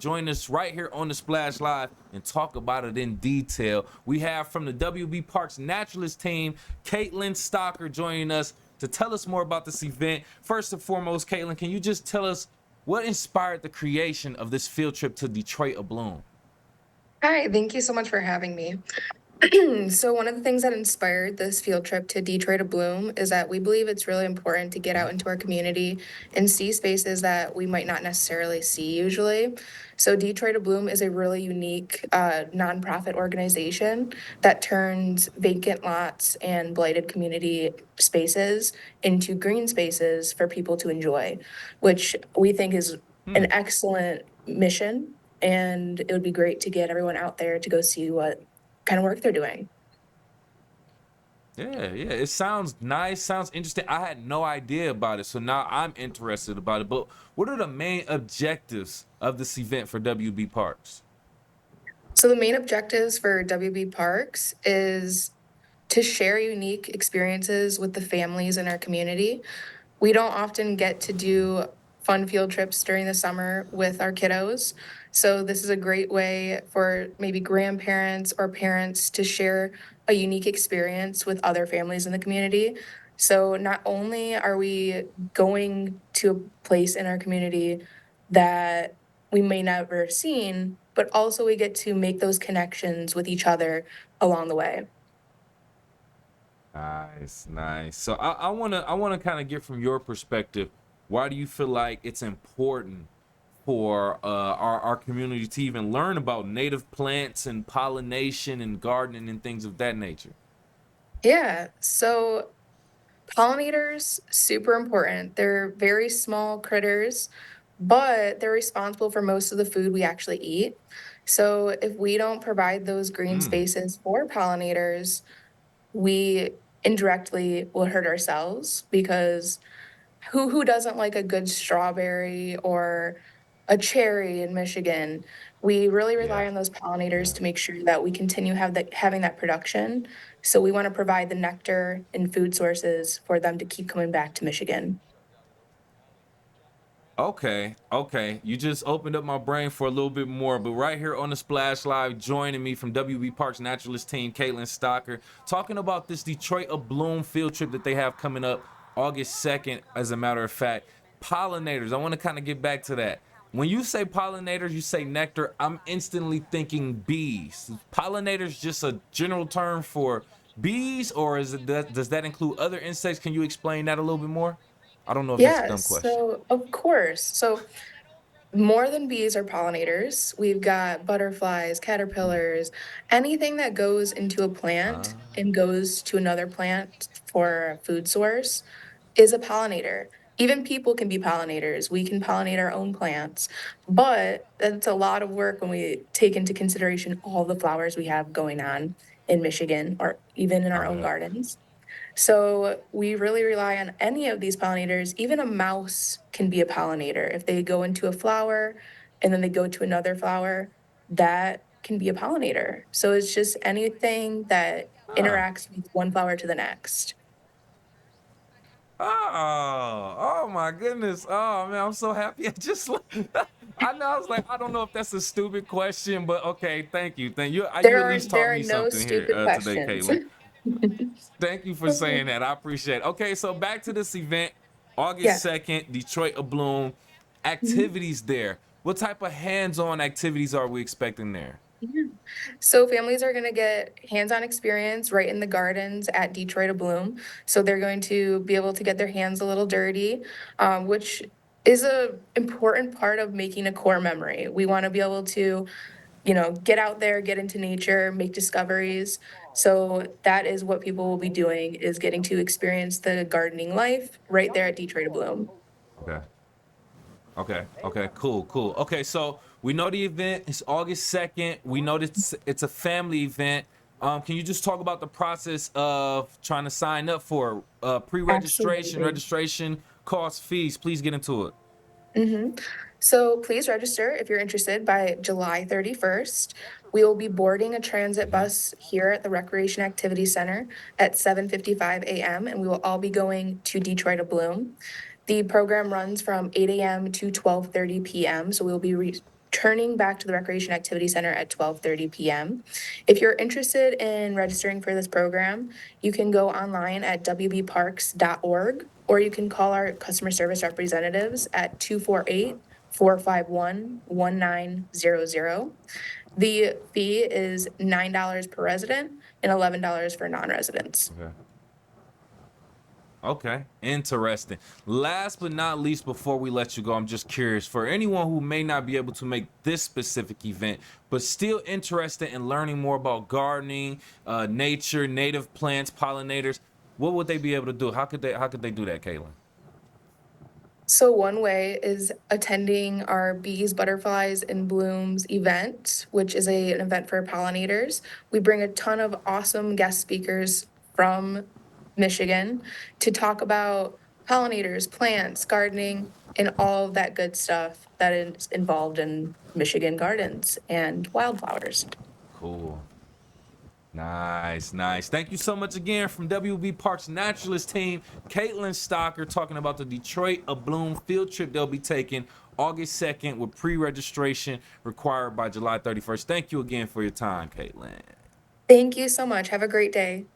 Join us right here on the Splash Live and talk about it in detail. We have from the WB Parks Naturalist team, Kaitlyn Stocker joining us to tell us more about this event. First and foremost, Kaitlyn, can you just tell us what inspired the creation of this field trip to Detroit Abloom? Hi, thank you so much for having me. So, one of the things that inspired this field trip to Detroit Abloom is that we believe it's really important to get out into our community and see spaces that we might not necessarily see usually. So, Detroit Abloom is a really unique nonprofit organization that turns vacant lots and blighted community spaces into green spaces for people to enjoy, which we think is an Hmm. excellent mission. And it would be great to get everyone out there to go see what kind of work they're doing. Yeah. It sounds nice, sounds interesting. I had no idea about it, so now I'm interested about it. But what are the main objectives of this event for WB Parks? So the main objectives for WB Parks is to share unique experiences with the families in our community. We don't often get to do fun field trips during the summer with our kiddos. So this is a great way for maybe grandparents or parents to share a unique experience with other families in the community. So not only are we going to a place in our community that we may never have seen, but also we get to make those connections with each other along the way. Nice. So I wanna kind of get from your perspective. Why do you feel like it's important for our community to even learn about native plants and pollination and gardening and things of that nature? Yeah, so pollinators, super important. They're very small critters, but they're responsible for most of the food we actually eat. So if we don't provide those green Mm, spaces for pollinators, we indirectly will hurt ourselves because who doesn't like a good strawberry or a cherry in Michigan? We really yeah, rely on those pollinators yeah. to make sure that we continue having that production. So we want to provide the nectar and food sources for them to keep coming back to Michigan. Okay. You just opened up my brain for a little bit more. But right here on the Splash Live, joining me from WB Parks Naturalist team, Kaitlyn Stocker, talking about this Detroit Abloom field trip that they have coming up August 2nd, as a matter of fact. Pollinators, I want to kind of get back to that. When you say pollinators, you say nectar, I'm instantly thinking bees. Pollinators just a general term for bees, or does that include other insects? Can you explain that a little bit more? I don't know if that's a Yeah, dumb question. so of course. So more than bees are pollinators. We've got butterflies, caterpillars, anything that goes into a plant Ah, and goes to another plant for a food source is a pollinator. Even people can be pollinators. We can pollinate our own plants, but that's a lot of work when we take into consideration all the flowers we have going on in Michigan or even in I our own bet. gardens. So we really rely on any of these pollinators. Even a mouse can be a pollinator. If they go into a flower and then they go to another flower, that can be a pollinator. So it's just anything that Ah. interacts with one flower to the next. Oh my goodness. Oh man, I'm so happy. I just I know I was like, I don't know if that's a stupid question, but okay, thank you. Thank you. You at least taught There are me no something here stupid today, questions. Caitlin. Thank you for saying that. I appreciate it. Okay, so back to this event, August Yeah. 2nd, Detroit Abloom. Mhm. Activities there. What type of hands-on activities are we expecting there? Yeah. So families are going to get hands-on experience right in the gardens at Detroit Abloom. So they're going to be able to get their hands a little dirty, which is a important part of making a core memory. We want to be able to, get out there, get into nature, make discoveries. So that is what people will be doing is getting to experience the gardening life right there at Detroit Abloom. Okay. Okay. Cool. Okay, so we know the event is August 2nd. We know that it's a family event. Can you just talk about the process of trying to sign up for pre-registration, Absolutely. registration, cost, fees? Please get into it. Mhm. So please register if you're interested by July 31st. We will be boarding a transit Mhm. bus here at the Recreation Activity Center at 7:55 a.m. and we will all be going to Detroit Abloom. The program runs from 8 a.m. to 12:30 p.m. So we'll be turning back to the Recreation Activity Center at 12:30 p.m. If you're interested in registering for this program, you can go online at wbparks.org, or you can call our customer service representatives at 248-451-1900. The fee is $9 per resident and $11 for non-residents. Okay. Okay, interesting. Last but not least, before we let you go, I'm just curious for anyone who may not be able to make this specific event, but still interested in learning more about gardening, nature, native plants, pollinators. What would they be able to do? How could they do that, Kaitlyn? So one way is attending our Bees, Butterflies, and Blooms event, which is an event for pollinators. We bring a ton of awesome guest speakers from Michigan to talk about pollinators, plants, gardening, and all of that good stuff that is involved in Michigan gardens and wildflowers. Cool. Nice, nice. Thank you so much again from WB Parks Naturalist team, Kaitlyn Stocker, talking about the Detroit Abloom field trip they'll be taking August 2nd with pre-registration required by July 31st. Thank you again for your time, Kaitlyn. Thank you so much. Have a great day.